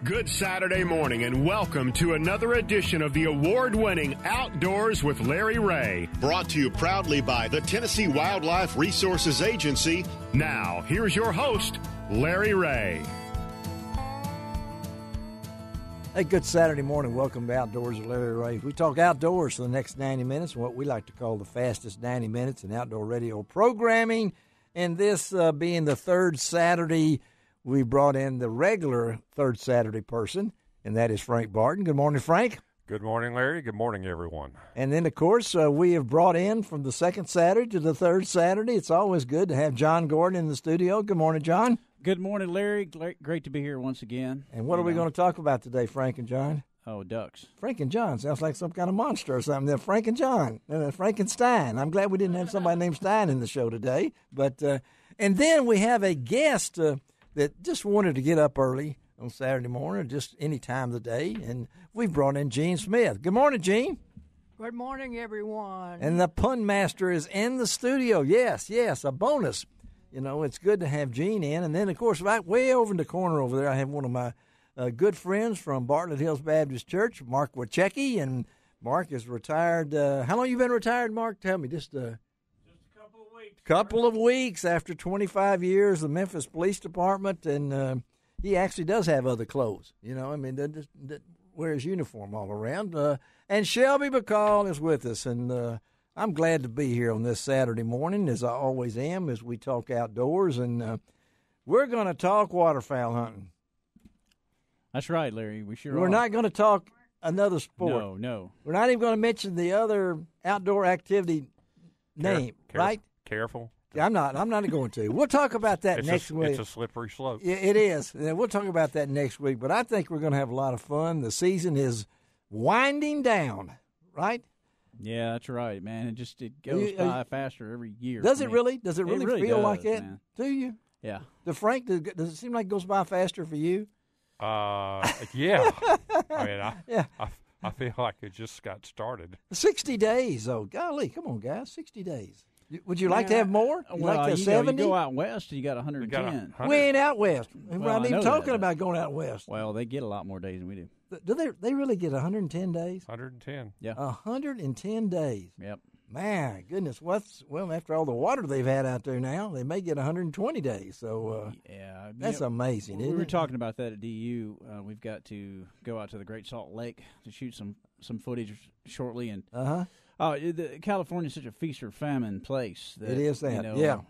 Good Saturday morning and welcome to another edition of the award-winning Outdoors with Larry Ray. Brought to you proudly by the Tennessee Wildlife Resources Agency. Now, here's your host, Larry Ray. Hey, good Saturday morning. Welcome to Outdoors with Larry Ray. We talk outdoors for the next 90 minutes, what we like to call the fastest 90 minutes in outdoor radio programming. And this being the third Saturday, we brought in the regular third Saturday person, and that is Frank Barton. Good morning, Frank. Good morning, Larry. Good morning, everyone. And then, of course, we have brought in from the second Saturday to the third Saturday. It's always good to have John Gordon in the studio. Good morning, John. Good morning, Larry. Great to be here once again. And what are we going to talk about today, Frank and John? Oh, ducks. Frank and John sounds like some kind of monster or something. They're Frank and John, Frankenstein. I'm glad we didn't have somebody named Stein in the show today. But and then we have a guest that just wanted to get up early on Saturday morning, just any time of the day, and we've brought in Gene Smith. Good morning, Gene. Good morning, everyone. And the pun master is in the studio. Yes, a bonus. You know, it's good to have Gene in. And then, of course, right way over in the corner over there, I have one of my good friends from Bartlett Hills Baptist Church, Mark Wachecki. And Mark is retired. How long you been retired, Mark? Tell me, just a couple of weeks. Couple of weeks after 25 years, the Memphis Police Department. And he actually does have other clothes. You know, I mean, that wears uniform all around. And Shelby Bacall is with us. And I'm glad to be here on this Saturday morning, as I always am, as we talk outdoors. And we're going to talk waterfowl hunting. That's right, Larry. We sure are. We're not going to talk another sport. No. We're not even going to mention the other outdoor activity name, right? Careful. I'm not going to. We'll talk about that next week. It's a slippery slope. It is. And we'll talk about that next week. But I think we're going to have a lot of fun. The season is winding down, right? Yeah, that's right, man. It goes by faster every year. Does it really? Does it really feel like that? Man. Do you? Yeah. Frank, does it seem like it goes by faster for you? Yeah. I mean, I feel like it just got started. 60 days, though. Golly, come on, guys, 60 days. Would you like to have more? Like 70? You go out west, you got 110. We ain't out west. We're Well, not even talking about going out west. Well, they get a lot more days than we do. Do they really get 110 days? 110. Yeah. 110 days. Yep. Man, goodness. Well, after all the water they've had out there now, they may get 120 days. So yeah, that's amazing, isn't it? We were talking about that at DU. We've got to go out to the Great Salt Lake to shoot some footage shortly. And California is such a feast or famine place. That, it is that.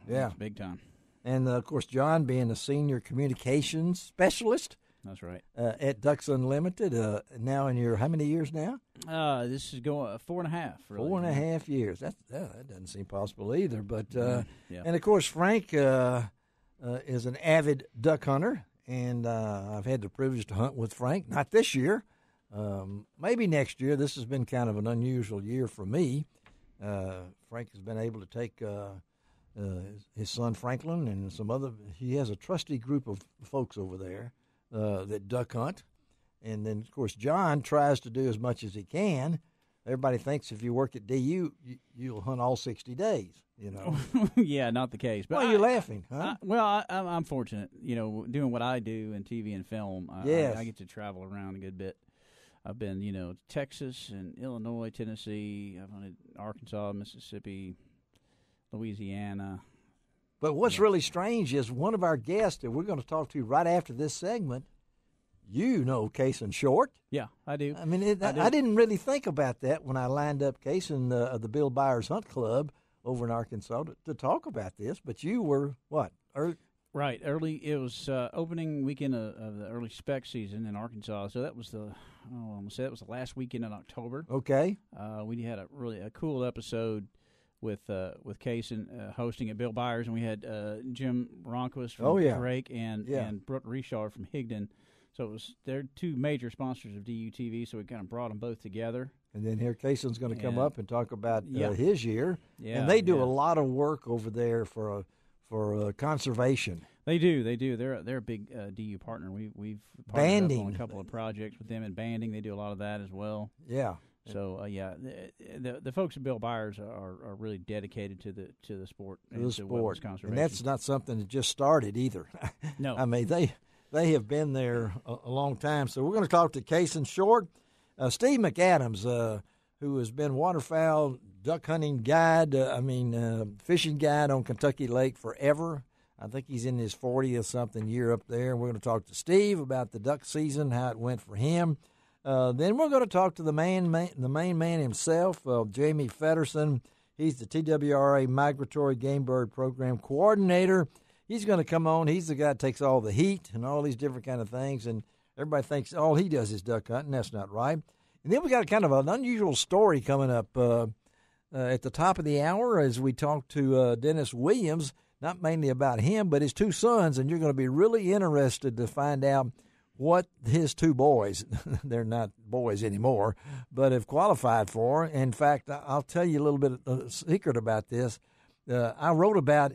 It's big time. And, of course, John being a senior communications specialist. That's right. At Ducks Unlimited, now in your, how many years now? This is going 4.5. Really. 4.5 years. That doesn't seem possible either. But yeah. And of course, Frank is an avid duck hunter, and I've had the privilege to hunt with Frank. Not this year, maybe next year. This has been kind of an unusual year for me. Frank has been able to take his son Franklin and some other. He has a trusty group of folks over there that duck hunt. And then, of course, John tries to do as much as he can. Everybody thinks if you work at DU, you'll hunt all 60 days, you know. Yeah, not the case. But why are you laughing, huh? I'm fortunate, you know, doing what I do in TV and film. I get to travel around a good bit. I've been, Texas and Illinois, Tennessee. I've hunted Arkansas, Mississippi, Louisiana. But what's really strange is one of our guests that we're going to talk to right after this segment, Cason Short. Yeah, I do. I mean, I didn't really think about that when I lined up Cason of the Bill Byers Hunt Club over in Arkansas to talk about this. But you were, what, early? Right, early. It was opening weekend of the early spec season in Arkansas. So that was that was the last weekend in October. Okay. We had a cool episode with Cason hosting at Bill Byers, and we had Jim Ronquist from Drake and Brooke Richard from Higdon. So they're two major sponsors of DUTV, so we kind of brought them both together. And then here Cason's going to come up and talk about his year. Yeah, and they do a lot of work over there for conservation. They do. They're a big DU partner. We've partnered up on a couple of projects with them in banding. They do a lot of that as well. Yeah. So the folks at Bill Byers are really dedicated to the sport and to wilderness conservation. And that's not something that just started either. No, I mean they have been there a long time. So we're going to talk to Cason Short, Steve McAdams, who has been waterfowl duck hunting guide, fishing guide on Kentucky Lake forever. I think he's in his 40th something year up there. We're going to talk to Steve about the duck season, how it went for him. Then we're going to talk to the main man himself, Jamie Feddersen. He's the TWRA Migratory Game Bird Program Coordinator. He's going to come on. He's the guy that takes all the heat and all these different kind of things, and everybody thinks all he does is duck hunting. That's not right. And then we got kind of an unusual story coming up at the top of the hour as we talk to Dennis Williams, not mainly about him, but his two sons, and you're going to be really interested to find out what his two boys, they're not boys anymore, but have qualified for. In fact, I'll tell you a little bit of a secret about this. I wrote about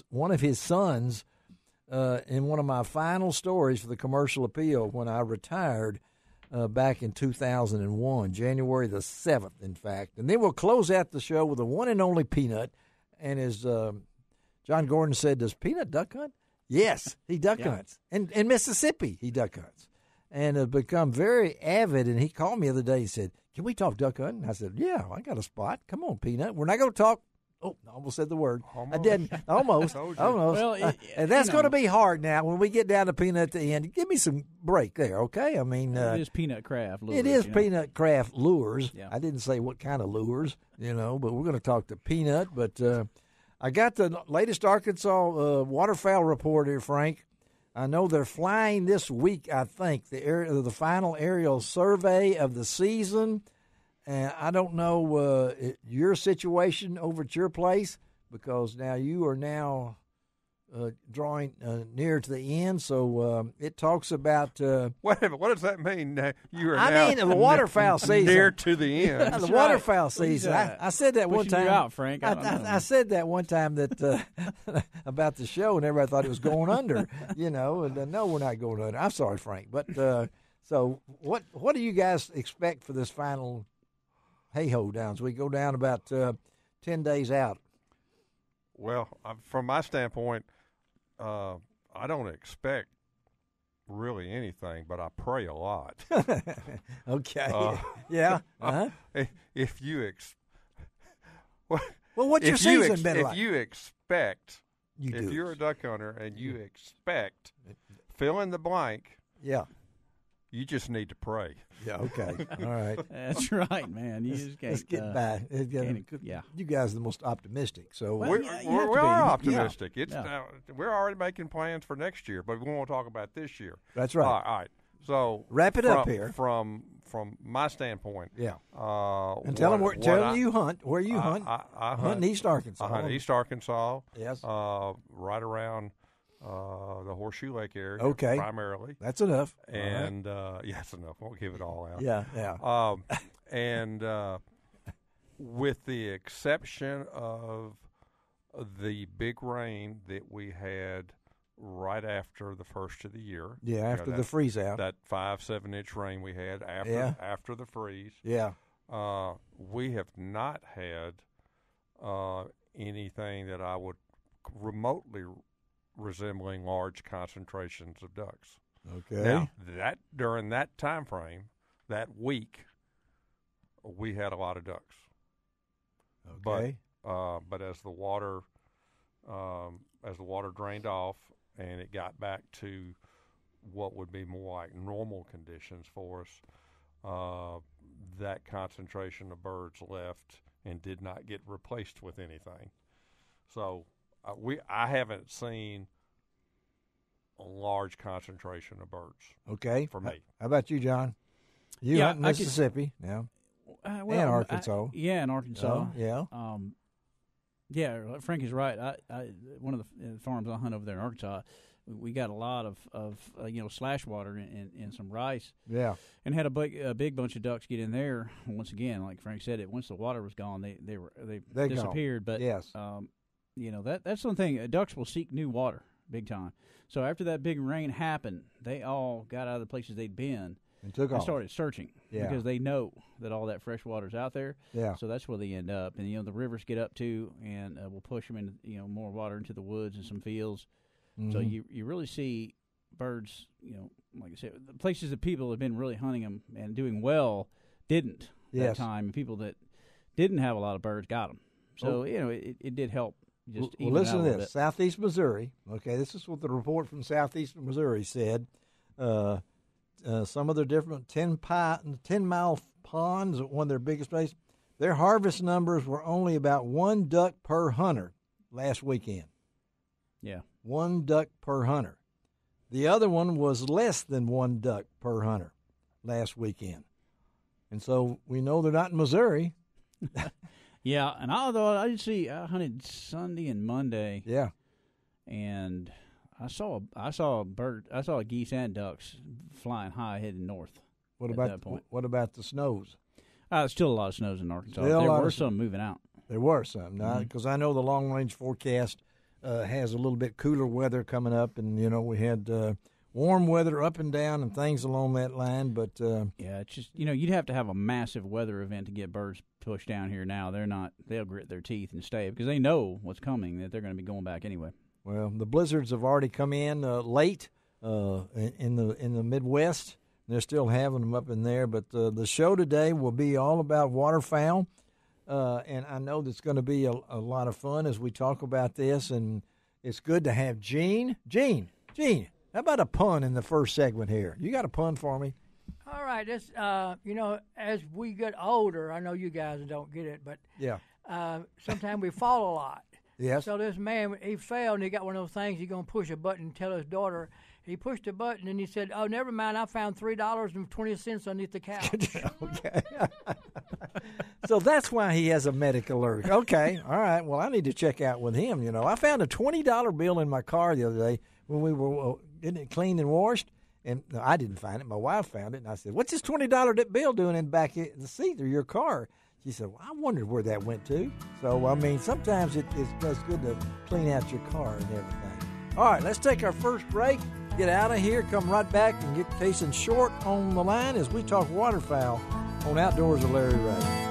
one of his sons in one of my final stories for the Commercial Appeal when I retired back in 2001, January the 7th, in fact. And then we'll close out the show with the one and only Peanut. And as John Gordon said, does Peanut duck hunt? Yes, he duck hunts. And in Mississippi, he duck hunts. And has become very avid. And he called me the other day. He said, can we talk duck hunting? I said, yeah, I got a spot. Come on, Peanut. We're not going to talk. Oh, I almost said the word. Almost. I didn't. Almost. Almost. Well, and that's going to be hard now when we get down to Peanut at the end. Give me some break there, okay? I mean, it is Peanut Craft Lures. It is Peanut Craft Lures. Yeah. I didn't say what kind of lures, but we're going to talk to Peanut. But I got the latest Arkansas waterfowl report here, Frank. I know they're flying this week, I think, the final aerial survey of the season. And I don't know your situation over at your place because now you are drawing near to the end. So it talks about what does that mean? You are I mean the waterfowl season near to the end. The waterfowl season. I said that one time. You out, Frank. I said that one time that about the show, and everybody thought it was going under. And no, we're not going under. I'm sorry, Frank, but so what do you guys expect for this final? Hey-ho downs. We go down about 10 days out. Well, from my standpoint, I don't expect really anything, but I pray a lot. Okay. Yeah. Uh-huh. If you what's your season been like? If you expect, if you're a duck hunter and you expect, fill in the blank. Yeah. You just need to pray. Yeah, okay. All right. That's right, man. You just can't. Let's get by. Yeah. You guys are the most optimistic. So we are optimistic. Yeah. We're already making plans for next year, but we won't talk about this year. That's right. All right. So wrap it up here. From my standpoint. Yeah. And tell them where you hunt. Where you hunt. I hunt in East Arkansas. I hunt East Arkansas. Yes. Right around the Horseshoe Lake area, primarily. That's enough. And it's enough. Won't give it all out. Yeah. And with the exception of the big rain that we had right after the first of the year. Yeah, after the freeze out. That 5-7 inch rain we had after the freeze. Yeah. We have not had anything that I would remotely resembling large concentrations of ducks. Okay. Now, during that time frame, that week, we had a lot of ducks. Okay. But as the water drained off and it got back to what would be more like normal conditions for us, that concentration of birds left and did not get replaced with anything. So I haven't seen a large concentration of birds. Okay. For me. How about you, John? You hunt in Mississippi, and Arkansas. In Arkansas. Yeah. Frank is right. I one of the farms I hunt over there in Arkansas, we got a lot of slash water in some rice. Yeah. And had a big bunch of ducks get in there. Once again, like Frank said, once the water was gone, they disappeared. Gone. But yes. That's something. Ducks will seek new water big time. So after that big rain happened, they all got out of the places they'd been and started searching because they know that all that fresh water's out there. Yeah. So that's where they end up, and the rivers get up too, and we'll push them into more water into the woods and some fields. Mm-hmm. So you really see birds, like I said, the places that people have been really hunting them and doing well didn't that time. And people that didn't have a lot of birds got them. So, it did help. Just well, listen to this. Southeast Missouri. Okay, this is what the report from Southeast Missouri said. Some of their different 10-mile ponds, one of their biggest places, their harvest numbers were only about 1 duck per hunter last weekend. Yeah. 1 duck per hunter. The other one was less than 1 duck per hunter last weekend. And so we know they're not in Missouri. Yeah, and I hunted Sunday and Monday. Yeah. And I saw geese and ducks flying high heading north. What about the snows? Still a lot of snows in Arkansas. There were some moving out. There were some, because I know the long range forecast has a little bit cooler weather coming up, and we had warm weather up and down and things along that line. But it's just you'd have to have a massive weather event to get birds pushed down here. Now they'll grit their teeth and stay because they know what's coming, that they're going to be going back anyway. Well, the blizzards have already come in late in the Midwest. They're still having them up in there, but the show today will be all about waterfowl, and I know that's going to be a lot of fun as we talk about this, and it's good to have Gene. Gene, how about a pun in the first segment here? You got a pun for me? All right, this as we get older, I know you guys don't get it, but sometimes we fall a lot. Yes. So this man, he fell, and he got one of those things, he's going to push a button and tell his daughter. He pushed a button, and he said, "Oh, never mind, I found $3.20 underneath the couch." Okay. So that's why he has a medic alert. Okay, all right. Well, I need to check out with him. I found a $20 bill in my car the other day when we were getting it cleaned and washed, and I didn't find it. My wife found it, and I said, "What's this $20 bill doing in the back of the seat of your car?" She said, "Well, I wondered where that went to." So, sometimes it's good to clean out your car and everything. All right, let's take our first break, get out of here, come right back and get Kason Short on the line as we talk waterfowl on Outdoors with Larry Ray.